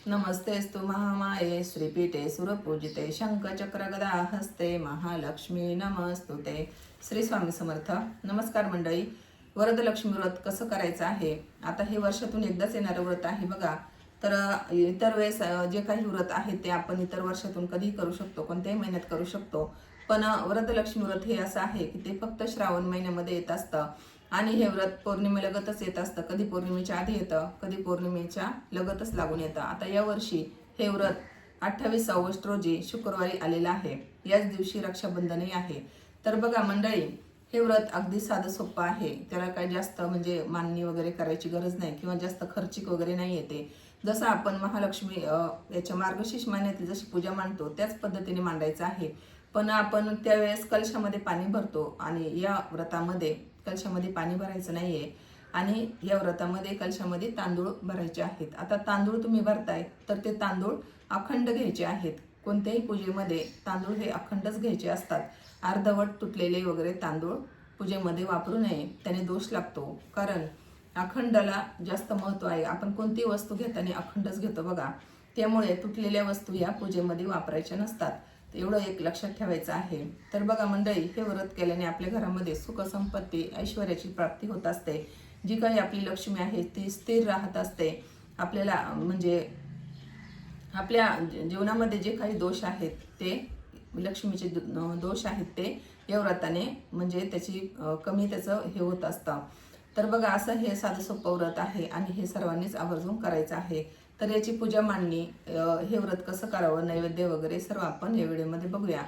नमस्तेस्तु महामाये श्रीपीठे सुरपूजिते शंखचक्र गदा हस्ते महालक्ष्मी नमस्तुते. श्री स्वामी समर्थ. नमस्कार मंडळी. वरदलक्ष्मी व्रत कसं करायचं आहे. आता हे वर्षातून एकदाच येणारं व्रत आहे बघा. तर इतर वेळेस जे काही व्रत आहे ते आपण इतर वर्षातून कधीही करू शकतो, कोणत्याही महिन्यात करू शकतो. पण वरदलक्ष्मी व्रत हे असं आहे की ते फक्त श्रावण महिन्यामध्ये येत असतं आणि हे व्रत पौर्णिमेलगतच येत असतं. कधी पौर्णिमेच्या आधी येतं, कधी पौर्णिमेच्या लगतच लागून येतं. आता यावर्षी हे व्रत 28 ऑगस्ट रोजी शुक्रवारी आलेलं आहे. याच दिवशी रक्षाबंधनही आहे. तर बघा मंडळी, हे व्रत अगदी साधं सोपं आहे. त्याला काही जास्त म्हणजे मांडणी वगैरे करायची गरज नाही किंवा जास्त खर्चिक वगैरे नाही येते. जसं आपण महालक्ष्मी याच्या मार्गशीर्ष महिन्यातील जशी पूजा मांडतो त्याच पद्धतीने मांडायचं आहे. पण आपण त्यावेळेस कलशामध्ये पाणी भरतो आणि या व्रतामध्ये कलशामध्ये पाणी भरायचं नाहीये आणि या व्रतामध्ये कलशामध्ये तांदूळ भरायचे आहेत. आता तांदूळ तुम्ही भरताय तर ते तांदूळ अखंड घ्यायचे आहेत. कोणत्याही पूजेमध्ये तांदूळ हे अखंडच घ्यायचे असतात. अर्धवट तुटलेले वगैरे तांदूळ पूजेमध्ये वापरू नये, त्याने दोष लागतो. कारण अखंडाला जास्त महत्त्व आहे. आपण कोणतीही वस्तू घेताना अखंडच घेतो बघा. त्यामुळे तुटलेल्या वस्तू या पूजेमध्ये वापरायच्या नसतात. एवढं एक लक्षात ठेवायचं आहे. तर बघा मंडळी, हे व्रत केल्याने आपल्या घरामध्ये सुख संपत्ती ऐश्वर्याची प्राप्ती होत असते. जी काही आपली लक्ष्मी आहे ती स्थिर राहत असते. आपल्याला म्हणजे आपल्या जीवनामध्ये जे काही दोष आहेत ते लक्ष्मीचे दोष आहेत ते या व्रताने म्हणजे त्याचं हे होत असतं. तर बघा, असं हे साधं सोपं व्रत आहे आणि हे सर्वांनीच आवर्जून करायचं आहे. तर याची पूजा मांडणी, हे व्रत कसं करावं, नैवेद्य वगैरे सर्व आपण या व्हिडिओमध्ये बघूया.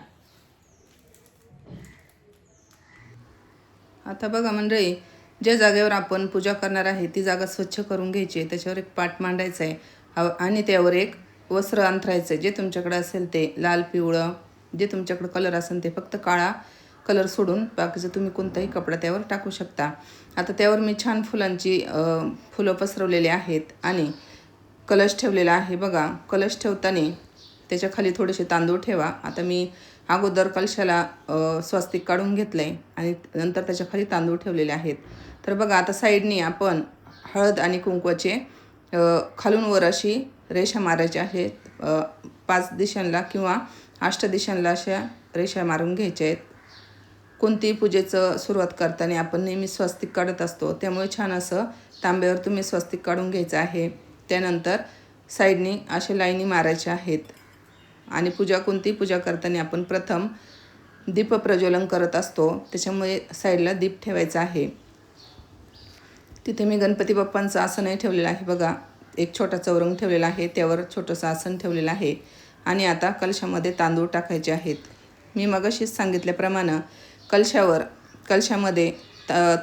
आता बघा मंडळी, ज्या जागेवर आपण पूजा करणार आहे ती जागा स्वच्छ करून घ्यायची. त्याच्यावर एक पाट मांडायचं आहे आणि त्यावर एक वस्त्र अंथरायचं आहे. जे तुमच्याकडे असेल ते लाल, पिवळं, जे तुमच्याकडे कलर असेल ते, फक्त काळा कलर सोडून बाकीचं तुम्ही कोणताही कपडा त्यावर टाकू शकता. आता त्यावर मी छान फुलं पसरवलेली आहेत आणि कलश ठेवलेला आहे बघा. कलश ठेवताना त्याच्या खाली थोडेसे तांदूळ ठेवा. आता मी अगोदर कलशाला स्वस्तिक काढून घेतलं आहे आणि नंतर त्याच्या खाली तांदूळ ठेवलेले आहेत. तर बघा, आता साईडनी आपण हळद आणि कुंकवाचे खालून वर अशी रेषा मारायची आहेत. 5 दिशांना किंवा 8 दिशांना अशा रेषा मारून घ्यायच्या आहेत. कोणतीही पूजेचं सुरुवात करताना आपण नेहमी स्वस्तिक काढत असतो, त्यामुळे छान असं तांब्यावर तुम्ही स्वस्तिक काढून घ्यायचं आहे. त्यानंतर साईडनी अशा लाईनी मारायच्या आहेत आणि कोणतीही पूजा करताना आपण प्रथम दीप प्रज्वलन करत असतो, त्याच्यामुळे साईडला दीप ठेवायचा आहे. तिथे मी गणपती बाप्पांचं आसनही ठेवलेलं आहे बघा. एक छोटा चौरंग ठेवलेला आहे, त्यावर छोटंसं आसन ठेवलेलं आहे आणि आता कलशामध्ये तांदूळ टाकायचे आहेत. मी मगाशीच सांगितल्याप्रमाणे कलशामध्ये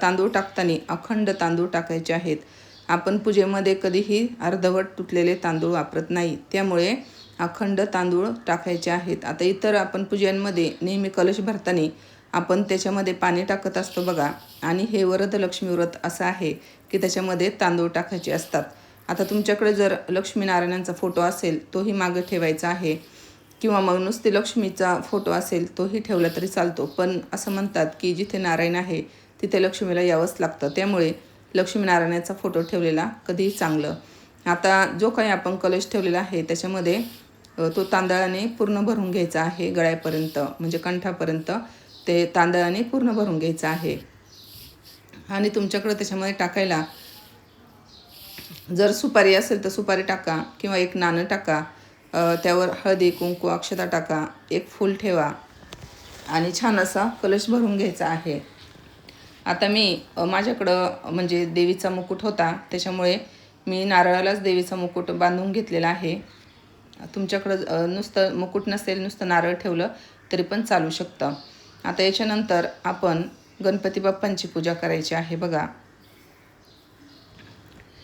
तांदूळ टाकताना अखंड तांदूळ टाकायचे आहेत. आपण पूजेमध्ये कधीही अर्धवट तुटलेले तांदूळ वापरत नाही, त्यामुळे अखंड तांदूळ टाकायचे आहेत. आता इतर आपण पूजांमध्ये नेहमी कलश भरताना आपण त्याच्यामध्ये पाणी टाकत असतो बघा. आणि हे वरदलक्ष्मी व्रत असं आहे की त्याच्यामध्ये तांदूळ टाकायचे असतात. आता तुमच्याकडे जर लक्ष्मीनारायणांचा फोटो असेल तोही मागे ठेवायचा आहे किंवा मग नुसती लक्ष्मीचा फोटो असेल तोही ठेवला तरी चालतो. पण असं म्हणतात की जिथे नारायण आहे तिथे लक्ष्मीला यावंच लागतं, त्यामुळे लक्ष्मीनारायणाचा फोटो ठेवलेला कधीही चांगलं. आता जो काही आपण कलश ठेवलेला आहे त्याच्यामध्ये तो तांदळाने पूर्ण भरून घ्यायचा आहे. गळ्यापर्यंत म्हणजे कंठापर्यंत ते तांदळाने पूर्ण भरून घ्यायचं आहे. आणि तुमच्याकडे त्याच्यामध्ये टाकायला जर सुपारी असेल तर सुपारी टाका किंवा एक नाणं टाका. त्यावर हळदी, कुंकू, अक्षता टाका, एक फूल ठेवा आणि छान असा कलश भरून घ्यायचा आहे. आता मी माझ्याकडं म्हणजे देवीचा मुकुट होता, त्याच्यामुळे मी नारळालाच देवीचा मुकुट बांधून घेतलेला आहे. तुमच्याकडं नुसतं मुकुट नसेल, नुसतं नारळ ठेवलं तरी पण चालू शकतं. आता याच्यानंतर आपण गणपती बाप्पांची पूजा करायची आहे बघा.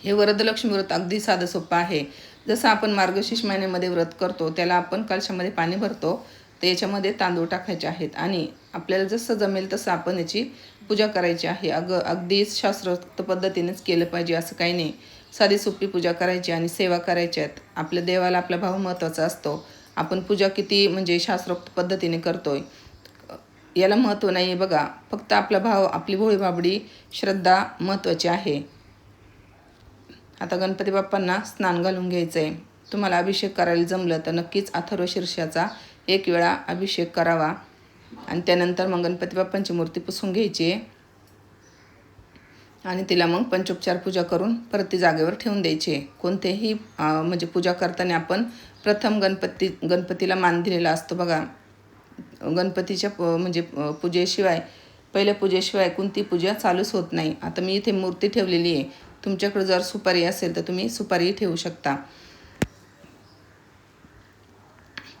हे वरदलक्ष्मी व्रत अगदी साधं सोपं आहे. जसं आपण मार्गशीर्ष महिन्यामध्ये व्रत करतो त्याला आपण कलशामध्ये पाणी भरतो, तर याच्यामध्ये तांदूळ टाकायचे आहेत आणि आपल्याला जसं जमेल तसं आपण याची पूजा करायची आहे. अगदीच शास्त्रोक्त पद्धतीनेच केलं पाहिजे असं काही नाही. साधी सोपी पूजा करायची आणि सेवा करायच्या आहेत. आपल्या देवाला आपला भाव महत्त्वाचा असतो. आपण पूजा किती म्हणजे शास्त्रोक्त पद्धतीने करतोय याला महत्त्व नाही आहे बघा. फक्त आपला भाव, आपली भोळी बाबडी श्रद्धा महत्त्वाची आहे. आता गणपती बाप्पांना स्नान घालून घ्यायचं आहे. तुम्हाला अभिषेक करायला जमलं तर नक्कीच अथर्व शीर्षाचा 1 वेळा अभिषेक करावा. आणि त्यानंतर मग गणपती बाप्पांची मूर्ती पुसून घ्यायची आणि तिला मग पंचोपचार पूजा करून परत ती जागेवर ठेवून द्यायची. कोणतेही म्हणजे पूजा करताना आपण प्रथम गणपतीला मान दिलेला असतो बघा. गणपतीच्या म्हणजे पूजेशिवाय, पहिल्या पूजेशिवाय कोणती पूजा चालूच होत नाही. आता मी इथे मूर्ती ठेवलेली आहे. तुमच्याकडे जर सुपारी असेल तर तुम्ही सुपारी ठेवू शकता.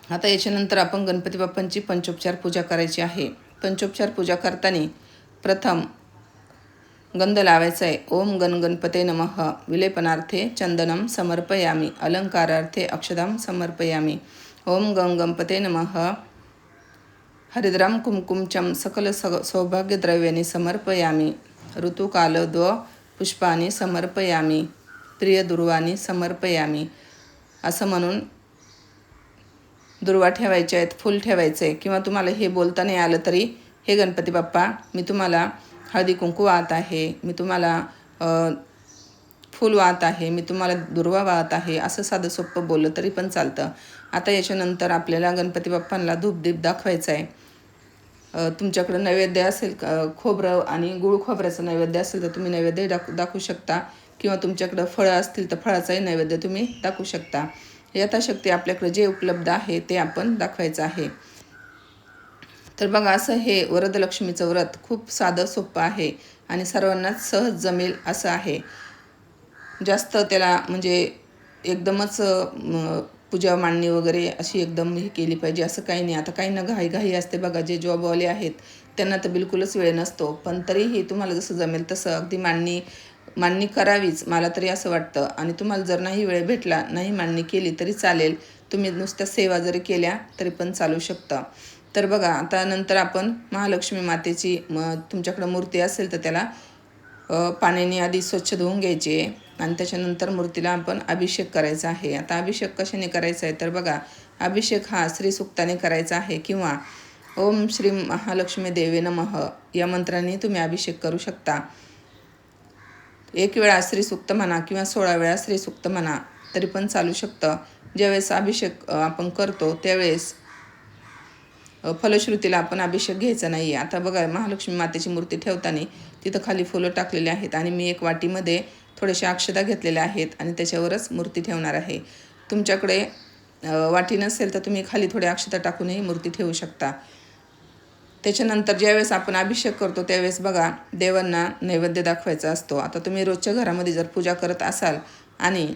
आता याच्यानंतर आपण गणपती बाप्पांची पंचोपचार पूजा करायची आहे. पंचोपचार पूजा करताना प्रथम गंध लावायचा आहे. ओम गणपते नमः. विलेपनार्थे चंदनम समर्पयामी. अलंकारार्थे अक्षदाम समर्पयामी. ओम गणपते नमः. हरिद्राम कुमकुमचम सकल सौभाग्यद्रव्यानी समर्पयामी. ऋतुकालद्व पुष्पानी समर्पयामी. प्रिय दुर्वानी समर्पयामी. असं म्हणून दुर्वा ठेवायच्या आहेत, फूल ठेवायचं आहे. किंवा तुम्हाला हे बोलता नाही आलं तरी, हे गणपती बाप्पा, मी तुम्हाला हळदी कुंकू वाहत आहे, मी तुम्हाला फूल वाहत आहे, मी तुम्हाला दुर्वा वाहत आहे, असं साधं सोपं बोललं तरी पण चालतं. आता याच्यानंतर आपल्याला गणपती बाप्पांना धूपदीप दाखवायचा आहे. तुमच्याकडं नैवेद्य असेल, खोबरं आणि गुळ खोबऱ्याचं नैवेद्य असेल तर तुम्ही नैवेद्य दाखवू शकता. किंवा तुमच्याकडं फळं असतील तर फळाचाही नैवेद्य तुम्ही दाखवू शकता. यथाशक्ती आपल्याकडे जे उपलब्ध आहे ते आपण दाखवायचं आहे. तर बघा, असं हे वरदलक्ष्मीचं व्रत खूप साधं सोपं आहे आणि सर्वांनाच सहज जमेल असं आहे. जास्त त्याला म्हणजे एकदमच पूजा मांडणी वगैरे अशी एकदम ही केली पाहिजे असं काही नाही. आता काही ना घाई असते बघा. जे जॉबवाले आहेत त्यांना तर बिलकुलच वेळ नसतो. पण तरीही तुम्हाला जसं जमेल तसं अगदी मांडणी करावीच, मला तरी असं वाटतं. आणि तुम्हाला जर नाही वेळ भेटला, नाही मांडणी केली तरी चालेल. तुम्ही नुसत्या सेवा जरी केल्या तरी पण चालू शकतं. तर बघा, आता नंतर आपण महालक्ष्मी मातेची तुमच्याकडं मूर्ती असेल तर त्याला पाण्याने आधी स्वच्छ धुवून घ्यायचे आणि त्याच्यानंतर मूर्तीला आपण अभिषेक करायचा आहे. आता अभिषेक कशाने करायचा आहे तर बघा, अभिषेक हा श्रीसूक्ताने करायचा आहे किंवा ओम श्री महालक्ष्मी देवे नमः या मंत्राने तुम्ही अभिषेक करू शकता. 1 वेळा श्रीसूक्त म्हणा किंवा 16 वेळा श्रीसूक्त म्हणा तरी पण चालू शकतं. ज्यावेळेस अभिषेक आपण करतो त्यावेळेस फलश्रुतीला आपण अभिषेक घ्यायचा नाही आहे. आता बघा, महालक्ष्मी मातेची मूर्ती ठेवताना तिथं खाली फुलं टाकलेली आहेत आणि मी एक वाटीमध्ये थोड्याशा अक्षता घेतलेल्या आहेत आणि त्याच्यावरच मूर्ती ठेवणार आहे. तुमच्याकडे वाटी नसेल तर तुम्ही खाली थोड्या अक्षता टाकूनही मूर्ती ठेवू शकता. त्याच्यानंतर ज्यावेळेस आपण अभिषेक करतो त्यावेळेस बघा, देवांना नैवेद्य दाखवायचा असतो. आता तुम्ही रोजच्या घरामध्ये जर पूजा करत असाल आणि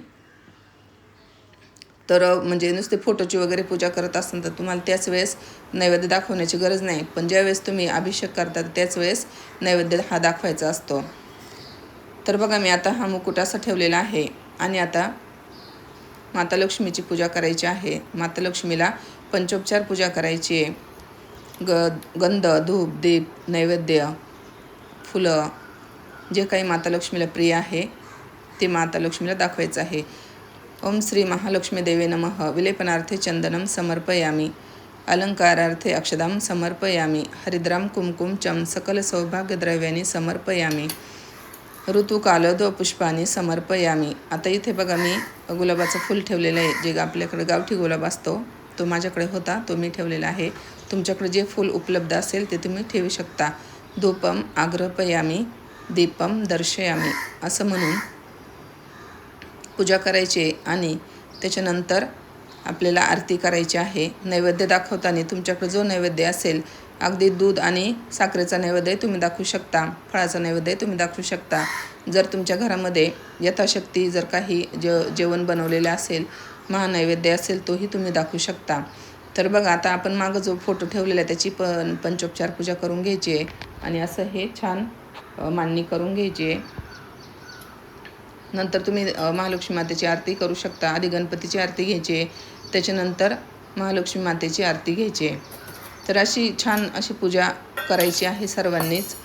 तर म्हणजे नुसते फोटोची वगैरे पूजा करत असाल तर तुम्हाला त्याच वेळेस नैवेद्य दाखवण्याची गरज नाही. पण ज्यावेळेस तुम्ही अभिषेक करतात त्याच वेळेस नैवेद्य हा दाखवायचा असतो. तर बघा, मी आता हा मुकुट असा ठेवलेला आहे आणि आता माता लक्ष्मीची पूजा करायची आहे. माता लक्ष्मीला पंचोपचार पूजा करायची आहे. गंध, धूप, दीप, नैवेद्य, फुलं, जे काही माता लक्ष्मीला प्रिय आहे ते माता लक्ष्मीला दाखवायचं आहे. ओम श्री महालक्ष्मी देवे नमः. विलेपनार्थे चंदनम समर्पयामी. अलंकारार्थे अक्षदाम समर्पयामी. हरिद्राम कुमकुमचम सकल सौभाग्यद्रव्यानी समर्पयामी. ऋतुकालद्व पुष्पानी समर्पयामी. आता इथे बघा, मी गुलाबाचं फूल ठेवलेलं आहे. जे आपल्याकडे गावठी गुलाब असतो तो माझ्याकडे होता, तो मी ठेवलेला आहे. तुमच्याकडे जे फूल उपलब्ध असेल ते तुम्ही ठेवू शकता. धूपम आग्रपयामी दीपम दर्शयामी असं म्हणून पूजा करायची आणि त्याच्यानंतर आपल्याला आरती करायची आहे. नैवेद्य दाखवताना तुमच्याकडे जो नैवेद्य असेल, अगदी दूध आणि साखरेचा नैवेद्य तुम्ही दाखवू शकता, फळाचा नैवेद्य तुम्ही दाखवू शकता. जर तुमच्या घरामध्ये यथाशक्ती जर काही जेवण बनवलेलं असेल, महानैवेद्य असेल, तोही तुम्ही दाखवू शकता. तर बघा, आता आपण मागं जो फोटो ठेवलेला आहे त्याची पण पंचोपचार पूजा करून घ्यायची आहे आणि असं हे छान मांडणी करून घ्यायची आहे. नंतर तुम्ही महालक्ष्मी मातेची आरती करू शकता. आधी गणपतीची आरती घ्यायची आहे, त्याच्यानंतर महालक्ष्मी मातेची आरती घ्यायची आहे. तर अशी छान अशी पूजा करायची आहे सर्वांनीच.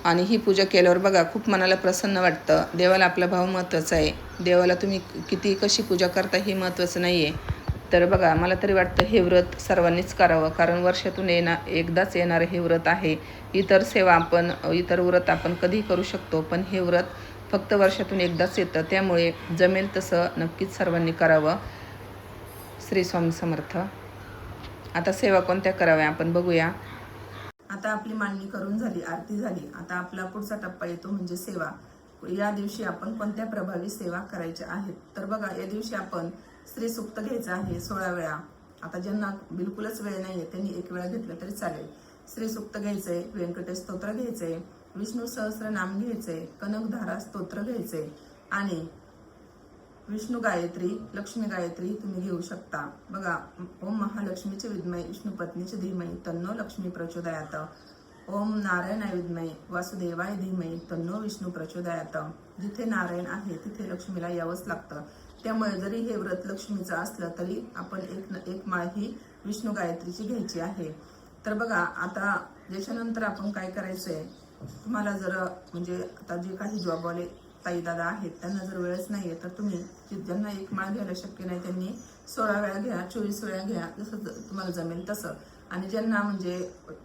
आणि ही पूजा केल्यावर बघा, खूप मनाला प्रसन्न वाटतं. देवाला आपला भाव महत्त्वाचा आहे. देवाला तुम्ही किती कशी पूजा करता हे महत्त्वाचं नाही आहे. तर बघा, मला तरी वाटतं हे व्रत सर्वांनीच करावं, कारण वर्षातून एकदाच येणारं हे व्रत आहे. इतर व्रत आपण कधीही करू शकतो, पण हे व्रत फक्त वर्षातून एकदाच येतं. त्यामुळे जमेल तसं नक्कीच सर्वांनी करावं. श्री स्वामी समर्थ. आता सेवा कोणत्या कराव्या आपण बघूया. आता आपली मांडणी करून झाली, आरती झाली. आता आपला पुढचा टप्पा येतो म्हणजे सेवा. या दिवशी आपण कोणत्या प्रभावी सेवा करायच्या आहेत तर बघा, या दिवशी आपण श्री सूक्त घ्यायचं आहे 16 वेळा. आता ज्यांना बिलकुलच वेळ नाहीये त्यांनी 1 वेळा घेतलं तरी चालेल. श्री सूक्त घ्यायचंय, व्यंकटेश स्तोत्र घ्यायचंय, विष्णू सहस्त्रनाम घ्यायचंय, कनकधारा स्तोत्र घ्यायचंय आणि विष्णू गायत्री, लक्ष्मी गायत्री तुम्ही घेऊ शकता. बघा, ओम महालक्ष्मीचे विद्महे विष्णू पत्नीचे धीमहि तन्नो लक्ष्मी प्रचोदयात. ओम नारायणाय विद्महे वासुदेवाय धीमहि तन्नो विष्णू प्रचोदयात. जिथे नारायण आहे तिथे लक्ष्मीला यावंच लागतं. त्यामुळे जरी हे व्रत लक्ष्मीचं असलं तरी आपण एक माळ ही विष्णू गायत्रीची घ्यायची आहे. तर बघा, आता याच्यानंतर आपण काय करायचंय, तुम्हाला जर म्हणजे आता जे काही जॉबवाले ताई दादा आहेत त्यांना जर वेळच नाहीये तर तुम्ही ज्यांना 1 माळ घ्यायला शक्य नाही त्यांनी 16 वेळा घ्या, 24 वेळा घ्या, जसं तुम्हाला जमेल तसं. आणि ज्यांना म्हणजे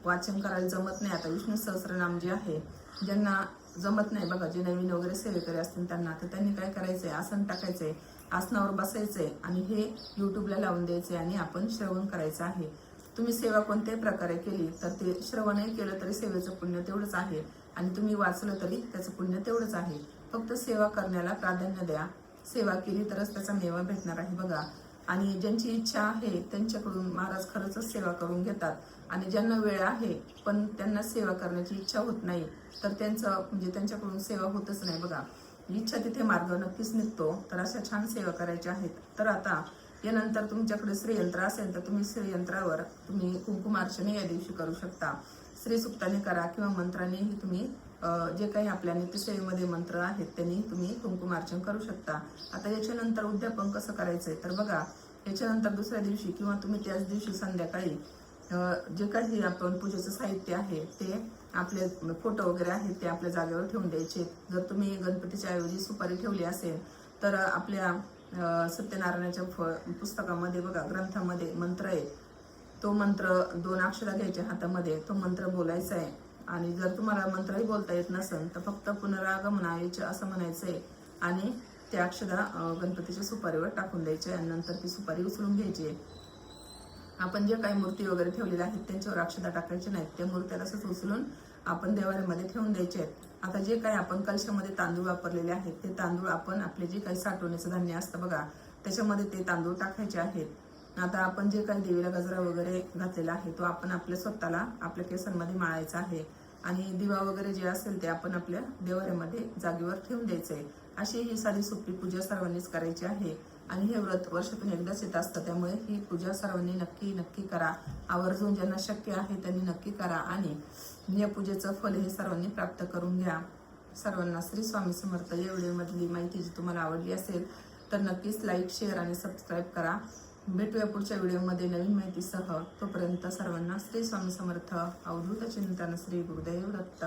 वाचन करायला जमत नाही, आता विष्णू सहस्त्रनाम जे आहे ज्यांना जमत नाही बघा, जे नवीन वगैरे सेवेकरी असतील त्यांना, तर त्यांनी काय करायचंय, आसन टाकायचंय, आसनावर बसायचंय आणि हे युट्यूबला लावून द्यायचे आणि आपण श्रवण करायचं आहे. तुम्ही सेवा कोणत्याही प्रकारे केली तर ते श्रवणही केलं तरी सेवेचं पुण्य तेवढंच आहे आणि तुम्ही वाचलं तरी त्याचं पुण्य तेवढंच आहे. फक्त सेवा करण्याला प्राधान्य द्या. सेवा केली तरच त्याचा मेवा भेटणार आहे बघा. आणि ज्यांची इच्छा आहे त्यांच्याकडून महाराज खरंच सेवा करून घेतात. आणि ज्यांना वेळ आहे पण त्यांना सेवा करण्याची इच्छा होत नाही तर त्यांचं म्हणजे त्यांच्याकडून सेवा होतच नाही बघा. इच्छा तिथे मार्ग नक्कीच निघतो. तर अशा छान सेवा करायच्या आहेत. तर आता यानंतर तुमच्याकडे श्रीयंत्र असेल तर तुम्ही श्रीयंत्रावर तुम्ही कुंकुमार्चने या दिवशी करू शकता. श्री सुक्ताने करा किंवा मंत्रानेही तुम्ही जे काही आपल्या नित्यसेवेमध्ये मंत्र आहेत त्यांनी तुम्ही कुंकुमार्चन करू शकता. आता याच्यानंतर उद्यापन कसं करायचंय तर बघा, याच्यानंतर दुसऱ्या दिवशी किंवा तुम्ही त्याच दिवशी संध्याकाळी जे काही आपण पूजेचं साहित्य आहे ते आपले फोटो वगैरे आहेत ते आपल्या जागेवर ठेवून द्यायचे. जर तुम्ही गणपतीच्या ऐवजी सुपारी ठेवली असेल तर आपल्या सत्यनारायणाच्या पुस्तकामध्ये बघा, ग्रंथामध्ये मंत्र आहे. तो मंत्र 2 अक्षरा घ्यायच्या हातामध्ये, तो मंत्र बोलायचा आहे. आणि जर तुम्हाला मंत्रही बोलता येत नसेल तर फक्त पुनरागमनायच असं म्हणायचंय आणि त्या अक्षरा गणपतीच्या सुपारीवर टाकून द्यायचे आणि नंतर ती सुपारी उचलून घ्यायची. आपण जे काही मूर्ती वगैरे ठेवलेल्या आहेत त्यांच्यावर अक्षता टाकायचे नाहीत. त्या मूर्त्या तसंच उचलून आपण देवाऱ्यामध्ये ठेवून द्यायचे आहेत. आता जे काही आपण कलशामध्ये तांदूळ वापरलेले आहेत ते तांदूळ आपण आपले जे काही साठवण्याचं धान्य असतं बघा त्याच्यामध्ये ते तांदूळ टाकायचे आहेत. आता आपण जे काही देवीला गजरा वगैरे घातलेला आहे तो आपण आपल्या स्वतःला आपल्या केसांमध्ये माळायचा आहे आणि दिवा वगैरे जे असेल ते आपण आपल्या देवाऱ्यामध्ये जागेवर ठेवून द्यायचंय. अशी ही साधी सोपी पूजा सर्वांनीच करायची आहे. आणि हे व्रत वर्षातून एकदाच येत असतं, त्यामुळे ही पूजा सर्वांनी नक्की करा. आवर्जून ज्यांना शक्य आहे त्यांनी नक्की करा आणि या पूजेचं फल हे सर्वांनी प्राप्त करून घ्या. सर्वांना श्री स्वामी समर्थ. या व्हिडिओमधली माहिती जी तुम्हाला आवडली असेल तर नक्कीच लाईक, शेअर आणि सबस्क्राईब करा. भेटूया पुढच्या व्हिडिओमध्ये नवीन माहितीसह. तोपर्यंत सर्वांना श्री स्वामी समर्थ. अवधूत चिंतन. श्री गुरुदेव दत्त.